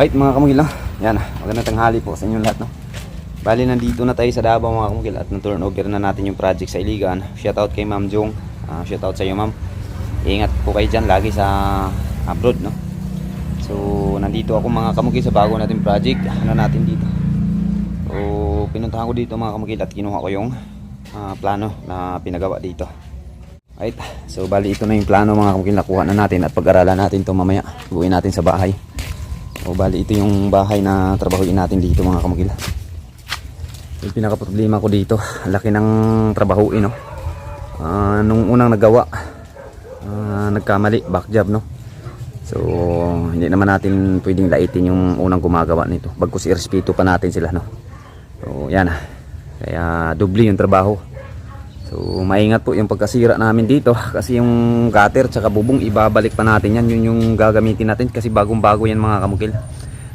Right mga kamukil, yan, magandang tanghali po sa inyong lahat, no? Bali, nandito na tayo sa Davao mga kamukil at na-turnover na natin yung project sa Iligan. Shoutout kay Ma'am Jong, shoutout sa iyo ma'am. Ingat po kayo dyan lagi sa abroad, no? So nandito ako mga kamukil sa bago natin project. Ano natin dito, so pinuntahan ko dito mga kamukil at kinuha ko yung plano na pinagawa dito. Right, so bali ito na yung plano mga kamukil, nakuha na natin at pag-aralan natin to mamaya. Buuin natin sa bahay. O bali ito yung bahay na trabahuin natin dito mga kamukil. Yung pinaka problema ko dito, laki ng trabahuin, no? Nung unang nagawa, nagkamali, back job, no? So hindi naman natin pwedeng laitin yung unang gumagawa nito, bagkus irespeto pa natin sila, no? So yan, kaya doble yung trabaho. So maingat po yung pagkasira namin dito, kasi yung gutter tsaka bubong ibabalik pa natin yan. Yun yung gagamitin natin kasi bagong bago yan mga kamukil.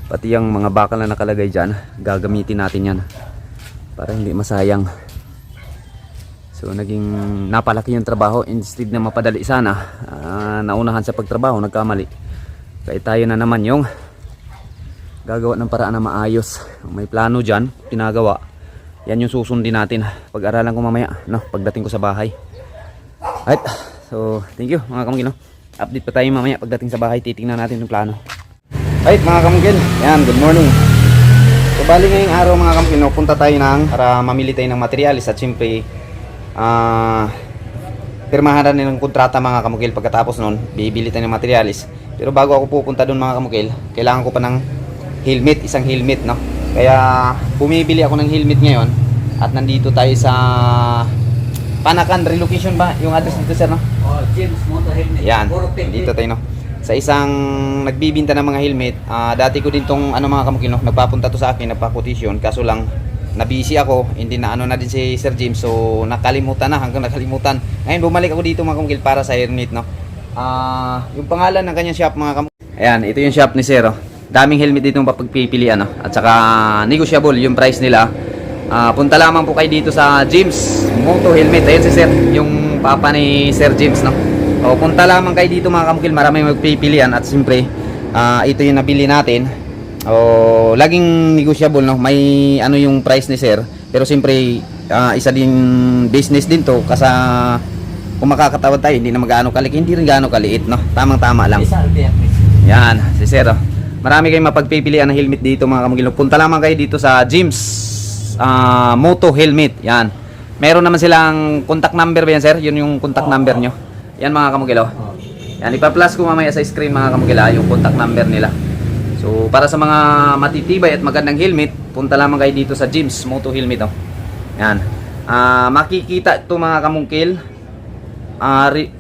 Pati yung mga bakal na nakalagay dyan, gagamitin natin yan para hindi masayang. So naging napalaki yung trabaho, instead na mapadali sana, naunahan sa pagtrabaho, nagkamali. Kaya tayo na naman yung gagawa ng paraan na maayos. May plano dyan, pinagawa. Yan yung susundin natin. Pag-aralan ko mamaya, no, pagdating ko sa bahay. Right, so thank you mga kamukil, no? Update pa tayo mamaya pagdating sa bahay, titingnan natin yung plano. Right mga kamukil, yan, good morning. So bali ngayong araw mga kamukil, no, punta tayo para mamili tayo ng materialis at siyempre pirmahan na ng kontrata mga kamukil. Pagkatapos nun, bibili tayo ng materialis. Pero bago ako pupunta dun mga kamukil, kailangan ko pa ng helmet, isang helmet, no? Kaya bumibili ako ng helmet ngayon at nandito tayo sa Panakan Relocation ba? Yung address dito sir, no? Oh, James Moto Helmet. Yan, dito tayo, no? Sa isang nagbibinta ng mga helmet. Dati ko din tong mga kamukil, no? Nagpapunta to sa akin, nagpa-quotation. Kaso lang, nabisi ako, hindi na na din si Sir James. So nakalimutan na, hanggang nakalimutan. Ngayon bumalik ako dito mga kamukil para sa helmet, no? Yung pangalan ng kanyang shop mga kamukil. Ayan, ito yung shop ni Sir, oh. Daming helmet dito mapagpipilian, no? At saka negotiable yung price nila. Punta lamang po kayo dito sa James Moto Helmet. Ayun si Sir, yung papa ni Sir James, no? O, punta lamang kayo dito mga kamukil, maraming magpipilian. At siyempre, ito yung nabili natin. O, laging negotiable, no? May yung price ni Sir. Pero siyempre, isa din business din to. Kasi kung makakatawad tayo, hindi na mag-ano kaliit, hindi rin gaano kaliit, no? Tamang-tama lang. Yan, si Sir, oh. Marami kayong mapagpipilian ng helmet dito mga kamukil. Punta lamang kayo dito sa James Moto Helmet. Yan. Meron naman silang contact number ba yan, sir? Yun yung contact number nyo. Yan mga kamukil, oh. Yan, ipa-plus ko mamaya sa screen mga kamukil, yung contact number nila. So para sa mga matitibay at magandang helmet, punta lamang kayo dito sa James Moto Helmet, oh. Yan. Makikita ito mga kamukil.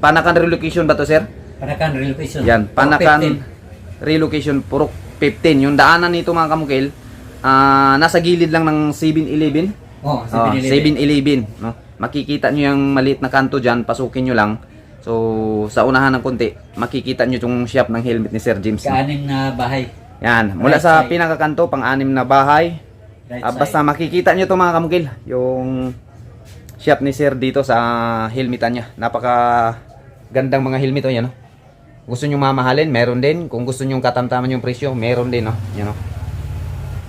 Panakan Relocation ba to, sir? Panakan Relocation. Yan, Panakan Relocation Purok 15. Yung daanan nito mga kamukil, nasa gilid lang ng 7-Eleven. Oh, 7-Eleven. No? Makikita nyo yung maliit na kanto dyan, pasukin nyo lang. So sa unahan ng konti, makikita nyo yung shop ng helmet ni Sir James. Kaanim na bahay. Yan, mula Right sa side. pinakakanto, pang-anim na bahay. Right Basta makikita nyo ito mga kamukil, yung shop ni Sir dito sa helmetan niya. Napaka gandang mga helmet, oh, yan, no? Gusto nyo mamahalin, meron din. Kung gusto nyo katamtaman yung presyo, meron din, no? Yan, no?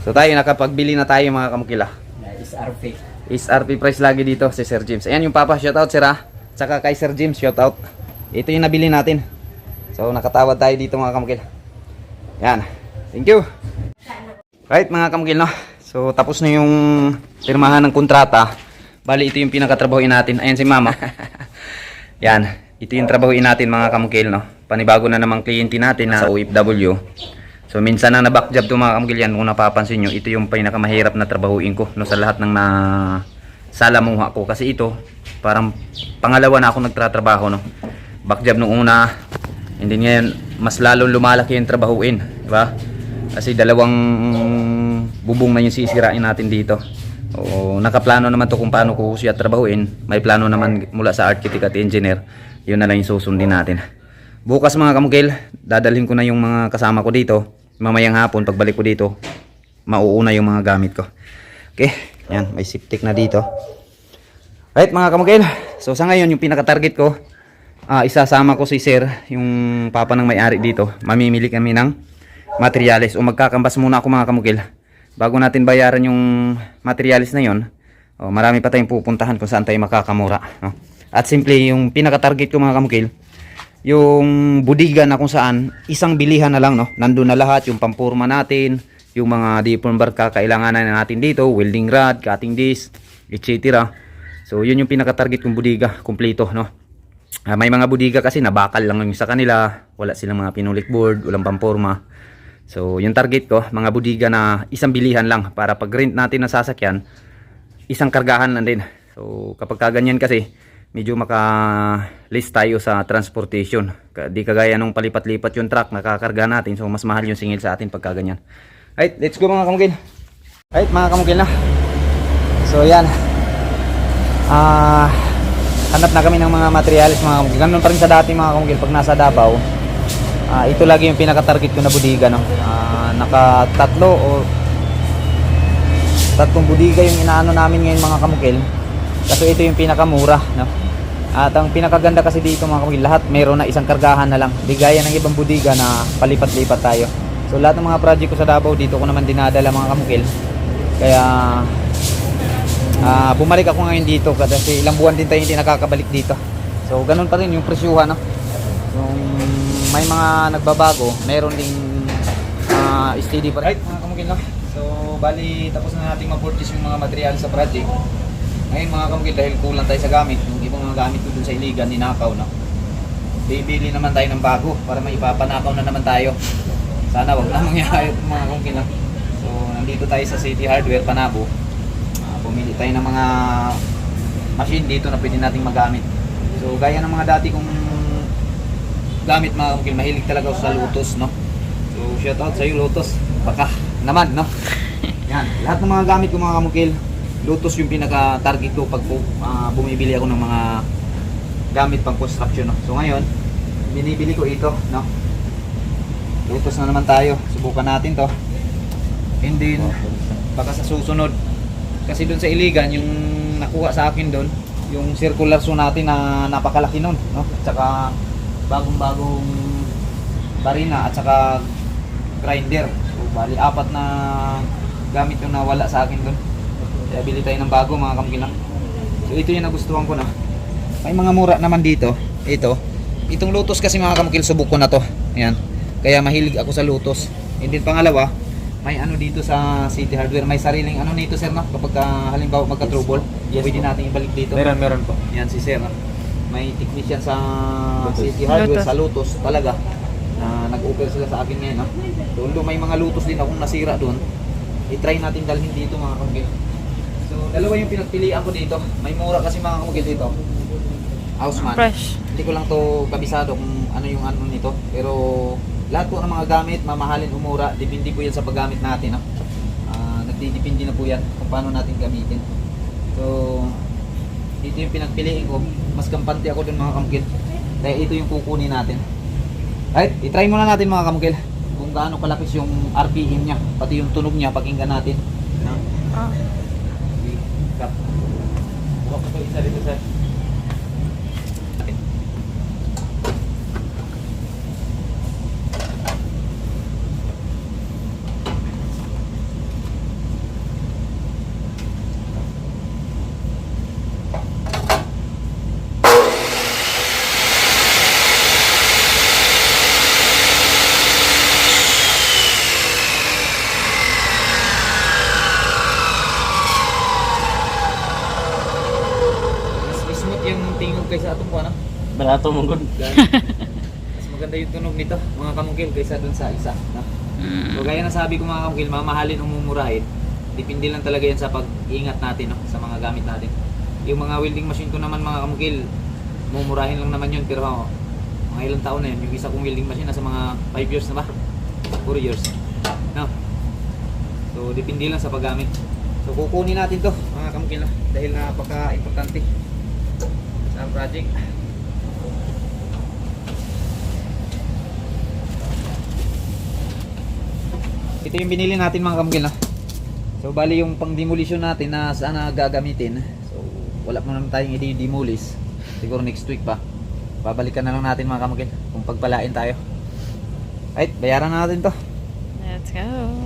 So tayo, nakapagbili na tayo mga kamukila. SRP. SRP price lagi dito si Sir James. Ayan yung papa, shoutout sir, ha? Tsaka kay Sir James, shoutout. Ito yung nabili natin. So nakatawad tayo dito mga kamukil. Yan, thank you. Right mga kamukil, no? So tapos na yung pirmahan ng kontrata. Bali ito yung pinakatrabahoin natin. Ayan si mama. Yan, ito yung trabahoin natin mga kamukil, no? Panibago na namang kliyente natin na OFW. So minsan na na-back job to mga kamukil. Yan, kung napapansin nyo, ito yung pinakamahirap na trabahuin ko, no, sa lahat ng salamuha ko. Kasi ito, parang pangalawa na ako nagtatrabaho, no? Back job nung una, hindi ngayon, mas lalong lumalaki yung trabahuin, diba? Kasi dalawang bubong na yung sisirain natin dito. O, nakaplano naman to kung paano ko siya trabahuin. May plano naman mula sa architect at engineer. Yun na lang yung susundin natin. Bukas mga kamukil, dadalhin ko na yung mga kasama ko dito. Mamayang hapon, pagbalik ko dito, mauuna yung mga gamit ko. Okay, yan, may siptik na dito. Right mga kamukil, so sa ngayon yung pinaka-target ko, isasama ko si Sir, yung papa ng may-ari dito. Mamimili kami ng materials o magkakambas muna ako mga kamukil bago natin bayaran yung materials na yon. Marami pa tayong pupuntahan kung saan tayo makakamura, no? At simple yung pinaka-target ko mga kamukil, yung budiga na kung saan isang bilihan na lang, no? Nandun na lahat yung pampurma natin, yung mga deform bar kakailangan na natin dito, welding rod, cutting disc, etc. So yun yung pinaka-target kong budiga, kumpleto, no? May mga budiga kasi nabakal lang yung sa kanila, wala silang mga pinulik board, walang pampurma. So yung target ko, mga budiga na isang bilihan lang para pag rent natin ng sasakyan, isang kargahan lang din. So kapag kaganyan kasi, medyo maka-list tayo sa transportation. Di kagaya nung palipat-lipat yung truck nakakarga natin. So mas mahal yung singil sa atin pagka ganyan. Alright, let's go mga kamukil. Alright mga kamukil na. So yan. Hanap na kami ng mga materials mga kamukil. Ganun pa rin sa dati mga kamukil pag nasa Davao. Ito lagi yung pinaka-target ko na budiga, no? Naka tatlong budiga yung inaano namin ngayon mga kamukil. Kasi ito yung pinakamura, no? At ang pinakaganda kasi dito mga kamukil, lahat meron na isang kargahan na lang. Di gaya ng ibang budiga na palipat-lipat tayo. So lahat ng mga project ko sa Davao dito ko naman dinadala mga kamukil. Kaya bumalik ako ngayon dito kasi ilang buwan din tayo hindi nakakabalik dito. So ganun pa rin yung presyuhan, no? Yung may mga nagbabago, meron ding steady pa rin. Right mga kamukil, no? So bali tapos na nating ma-purchase yung mga material sa project. Ngayon mga kamukil, dahil kulang tayo sa gamit, yung ibang mga gamit ko dun sa Iligan, ninakaw, no? Bibili naman tayo ng bago para maipapanakaw na naman tayo. Sana wag na mangyari mga kamukil, no? So nandito tayo sa City Hardware, Panabo. Pumili tayo ng mga machine dito na pwede nating magamit. So gaya ng mga dati kong gamit mga kamukil, mahilig talaga ako sa Lotus, no? So shout out sa iyo Lotus, baka naman, no? Yan, lahat ng mga gamit ko mga kamukil, Lotus yung pinaka-target ko pag bumibili ako ng mga gamit pang construction, no? So ngayon, binibili ko ito, no? Lotus na naman tayo. Subukan natin to. And then, baka sa susunod, kasi doon sa Iligan, yung nakuha sa akin doon, yung circular saw natin na napakalaki nun, no? At saka bagong-bagong barina at saka grinder. So bali, 4 na gamit yung nawala sa akin doon. Kaya bili tayo ng bago mga kamukil. So ito yung nagustuhan ko na. May mga mura naman dito. Itong Lotus kasi mga kamukil, subok ko na to. Ayan. Kaya mahilig ako sa Lotus. And then pangalawa, may ano dito sa City Hardware. May sariling ano nito sir, no? Kapag halimbawa magka-trouble, yes, pwede natin ibalik dito. Meron po. Yan si sir, no? May technician sa City Hardware, sa Lotus talaga. Na nag-offer sila sa akin ngayon, no? So, although may mga Lotus din akong nasira doon, i-try natin dalhin dito mga kamukil. So, dalawa yung pinagpilian ko dito. May mura kasi mga kamukil dito. Houseman. Fresh. Hindi ko lang to kabisado kung ano yung ano nito. Pero lahat po ng mga gamit, mamahalin o mura, depende po yan sa paggamit natin. No? Nagdidepende na po yan kung paano natin gamitin. So, ito yung pinagpiliin ko. Mas kampante ako dun mga kamukil. Kaya ito yung kukunin natin. Right, i-try muna natin mga kamukil. Kung gaano kalapis yung RPM niya, pati yung tunog niya, pakinggan natin. No? Cut. Buka ko isa dito sir. Kaysa atong kuha, no? Barato mong good. Mas maganda yung tunog nito mga kamukil kaysa dun sa isa, no? So gaya na sabi ko mga kamukil, mamahalin o mumurahin, depende lang talaga yan sa pag-ingat natin, no? Sa mga gamit natin. Yung mga welding machine ko naman mga kamukil, mumurahin lang naman yun, pero mga ilang taon na yun. Yung isa kong welding machine nasa mga 5 years na ba? 4 years, no? So depende lang sa paggamit. So kukunin natin to mga kamukil, no? Dahil napaka-importante sa project. Ito yung binili natin mga kamukil, no? So bali yung pang demolition natin na saan gagamitin. So wala pa naman tayong i-demolish. Siguro next week pa. Babalikan na lang natin mga kamukil kung pagpalain tayo. Right, bayaran na natin to. Let's go.